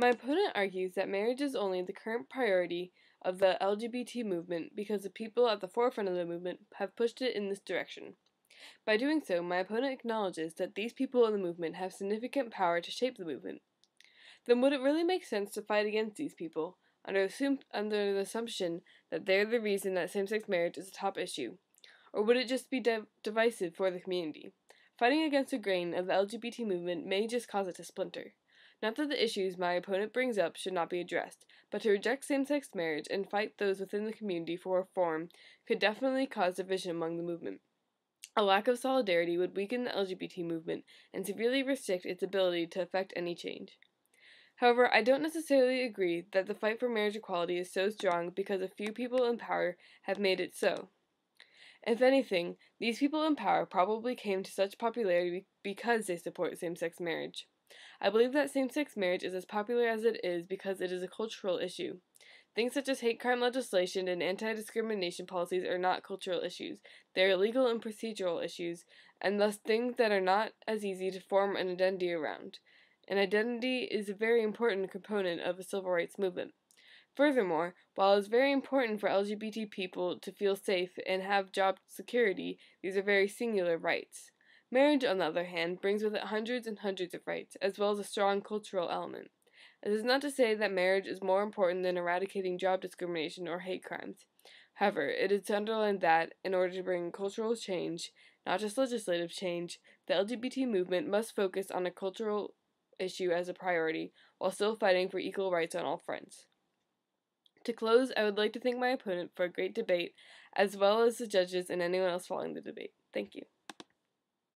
My opponent argues that marriage is only the current priority of the LGBT movement because the people at the forefront of the movement have pushed it in this direction. By doing so, my opponent acknowledges that these people in the movement have significant power to shape the movement. Then would it really make sense to fight against these people, under the assumption that they're the reason that same-sex marriage is a top issue? Or would it just be divisive for the community? Fighting against the grain of the LGBT movement may just cause it to splinter. Not that the issues my opponent brings up should not be addressed, but to reject same-sex marriage and fight those within the community for reform could definitely cause division among the movement. A lack of solidarity would weaken the LGBT movement and severely restrict its ability to effect any change. However, I don't necessarily agree that the fight for marriage equality is so strong because a few people in power have made it so. If anything, these people in power probably came to such popularity because they support same-sex marriage. I believe that same-sex marriage is as popular as it is because it is a cultural issue. Things such as hate crime legislation and anti-discrimination policies are not cultural issues. They are legal and procedural issues, and thus things that are not as easy to form an identity around. An identity is a very important component of the civil rights movement. Furthermore, while it is very important for LGBT people to feel safe and have job security, these are very singular rights. Marriage, on the other hand, brings with it hundreds and hundreds of rights, as well as a strong cultural element. This is not to say that marriage is more important than eradicating job discrimination or hate crimes. However, it is to underline that, in order to bring cultural change, not just legislative change, the LGBT movement must focus on a cultural issue as a priority, while still fighting for equal rights on all fronts. To close, I would like to thank my opponent for a great debate, as well as the judges and anyone else following the debate. Thank you.